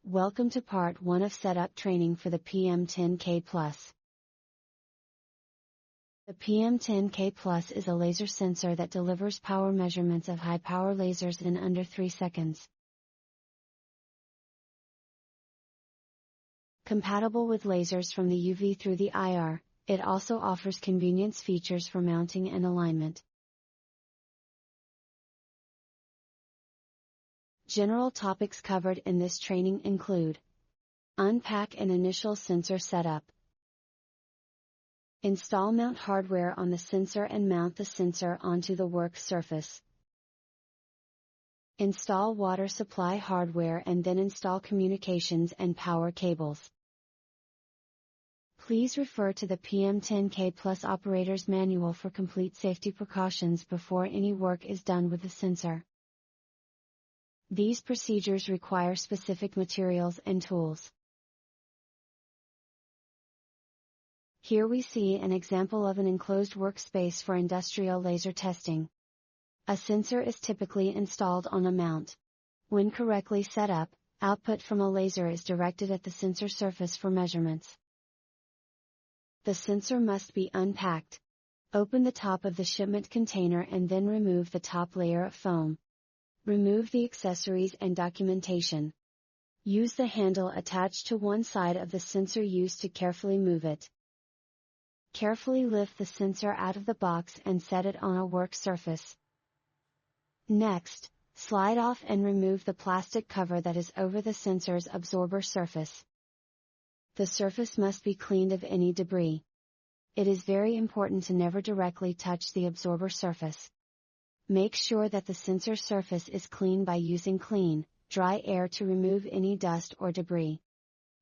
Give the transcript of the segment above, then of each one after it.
Welcome to part 1 of setup training for the PM10K Plus. The PM10K Plus is a laser sensor that delivers power measurements of high-power lasers in under 3 seconds. Compatible with lasers from the UV through the IR, it also offers convenience features for mounting and alignment. General topics covered in this training include: unpack and initial sensor setup, install mount hardware on the sensor and mount the sensor onto the work surface, install water supply hardware and then install communications and power cables. Please refer to the PM10K Plus Operator's Manual for complete safety precautions before any work is done with the sensor. These procedures require specific materials and tools. Here we see an example of an enclosed workspace for industrial laser testing. A sensor is typically installed on a mount. When correctly set up, output from a laser is directed at the sensor surface for measurements. The sensor must be unpacked. Open the top of the shipment container and then remove the top layer of foam. Remove the accessories and documentation. Use the handle attached to one side of the sensor used to carefully move it. Carefully lift the sensor out of the box and set it on a work surface. Next, slide off and remove the plastic cover that is over the sensor's absorber surface. The surface must be cleaned of any debris. It is very important to never directly touch the absorber surface. Make sure that the sensor surface is clean by using clean, dry air to remove any dust or debris.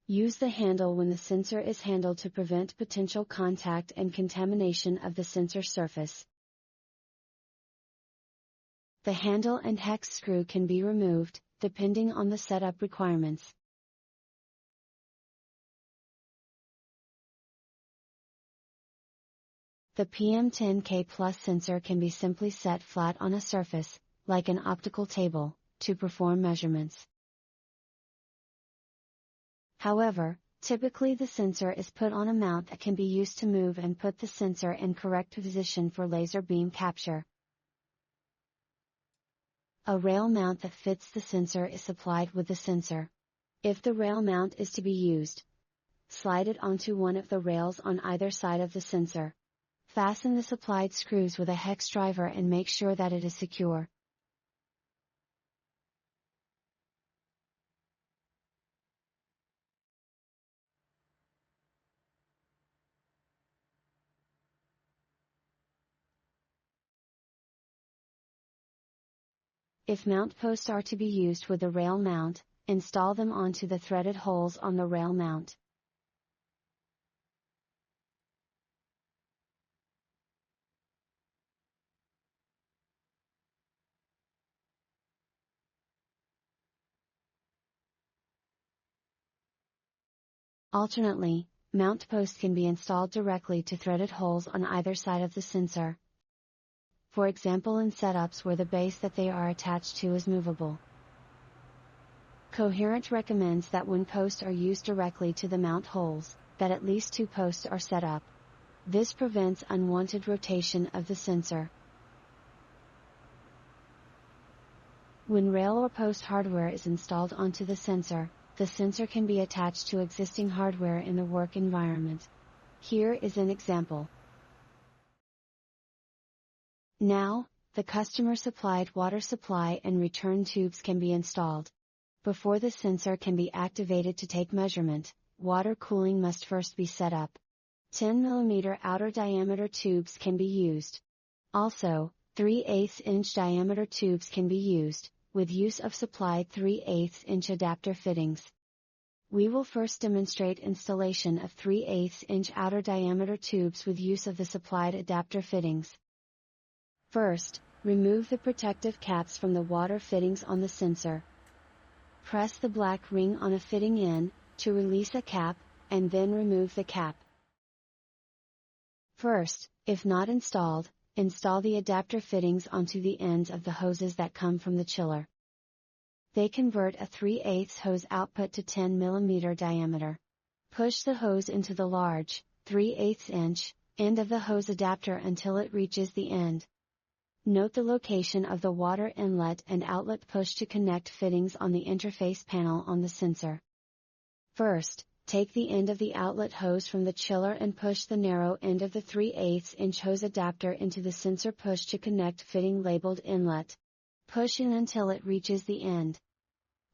Use the handle when the sensor is handled to prevent potential contact and contamination of the sensor surface. The handle and hex screw can be removed, depending on the setup requirements. The PM10K Plus sensor can be simply set flat on a surface, like an optical table, to perform measurements. However, typically the sensor is put on a mount that can be used to move and put the sensor in correct position for laser beam capture. A rail mount that fits the sensor is supplied with the sensor. If the rail mount is to be used, slide it onto one of the rails on either side of the sensor. Fasten the supplied screws with a hex driver and make sure that it is secure. If mount posts are to be used with the rail mount, install them onto the threaded holes on the rail mount. Alternately, mount posts can be installed directly to threaded holes on either side of the sensor. For example, in setups where the base that they are attached to is movable. Coherent recommends that when posts are used directly to the mount holes, that at least 2 posts are set up. This prevents unwanted rotation of the sensor. When rail or post hardware is installed onto the sensor can be attached to existing hardware in the work environment. Here is an example. Now, the customer-supplied water supply and return tubes can be installed. Before the sensor can be activated to take measurement, water cooling must first be set up. 10 mm outer diameter tubes can be used. Also, 3/8 inch diameter tubes can be used, with use of supplied 3/8 inch adapter fittings. We will first demonstrate installation of 3/8 inch outer diameter tubes with use of the supplied adapter fittings. First, remove the protective caps from the water fittings on the sensor. Press the black ring on a fitting in, to release a cap, and then remove the cap. First, if not installed, install the adapter fittings onto the ends of the hoses that come from the chiller. They convert a 3/8 hose output to 10 mm diameter. Push the hose into the large, 3/8 inch, end of the hose adapter until it reaches the end. Note the location of the water inlet and outlet push to connect fittings on the interface panel on the sensor. First, take the end of the outlet hose from the chiller and push the narrow end of the 3/8 inch hose adapter into the sensor push to connect fitting labeled inlet. Push in until it reaches the end.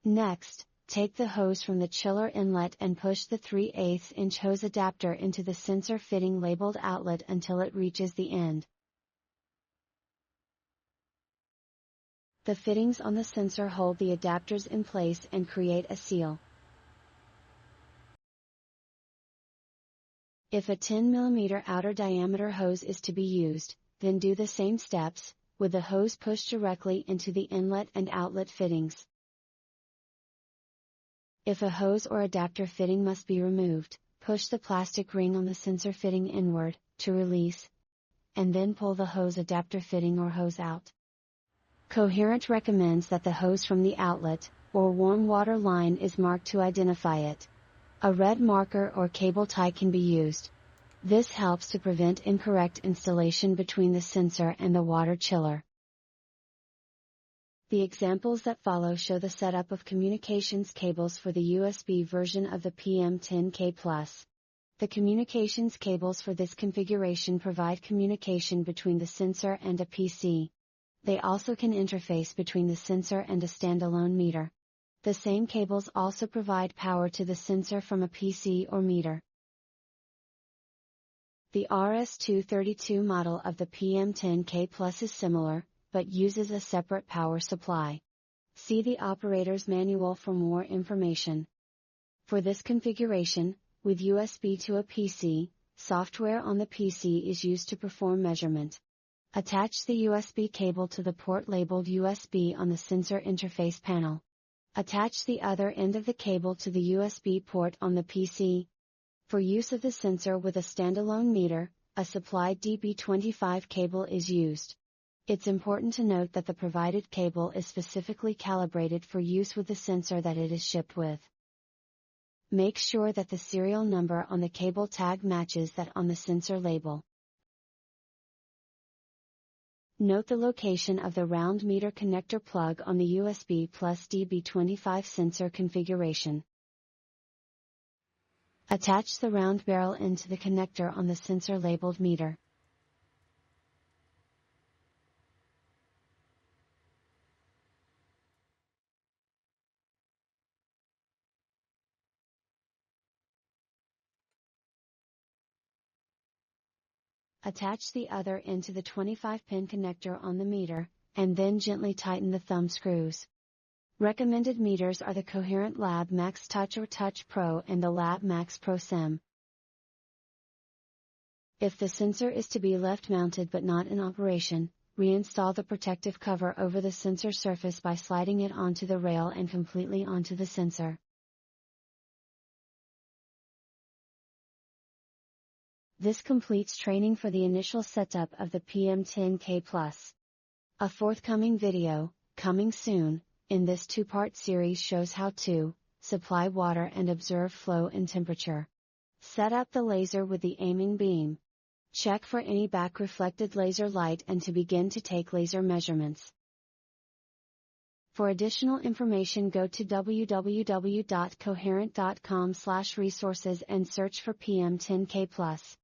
Next, take the hose from the chiller inlet and push the 3/8 inch hose adapter into the sensor fitting labeled outlet until it reaches the end. The fittings on the sensor hold the adapters in place and create a seal. If a 10 mm outer diameter hose is to be used, then do the same steps, with the hose pushed directly into the inlet and outlet fittings. If a hose or adapter fitting must be removed, push the plastic ring on the sensor fitting inward, to release, and then pull the hose adapter fitting or hose out. Coherent recommends that the hose from the outlet, or warm water line is marked to identify it. A red marker or cable tie can be used. This helps to prevent incorrect installation between the sensor and the water chiller. The examples that follow show the setup of communications cables for the USB version of the PM10K+. The communications cables for this configuration provide communication between the sensor and a PC. They also can interface between the sensor and a standalone meter. The same cables also provide power to the sensor from a PC or meter. The RS-232 model of the PM10K+ is similar, but uses a separate power supply. See the operator's manual for more information. For this configuration, with USB to a PC, software on the PC is used to perform measurement. Attach the USB cable to the port labeled USB on the sensor interface panel. Attach the other end of the cable to the USB port on the PC. For use of the sensor with a standalone meter, a supplied DB25 cable is used. It's important to note that the provided cable is specifically calibrated for use with the sensor that it is shipped with. Make sure that the serial number on the cable tag matches that on the sensor label. Note the location of the round meter connector plug on the USB plus DB25 sensor configuration. Attach the round barrel into the connector on the sensor labeled meter. Attach the end into the 25-pin connector on the meter, and then gently tighten the thumb screws. Recommended meters are the Coherent Lab Max Touch or Touch Pro and the Lab Max Pro SIM. If the sensor is to be left mounted but not in operation, reinstall the protective cover over the sensor surface by sliding it onto the rail and completely onto the sensor. This completes training for the initial setup of the PM10K+. A forthcoming video, coming soon, in this two-part series shows how to supply water and observe flow and temperature. Set up the laser with the aiming beam. Check for any back-reflected laser light and to begin to take laser measurements. For additional information go to www.coherent.com/resources and search for PM10K+.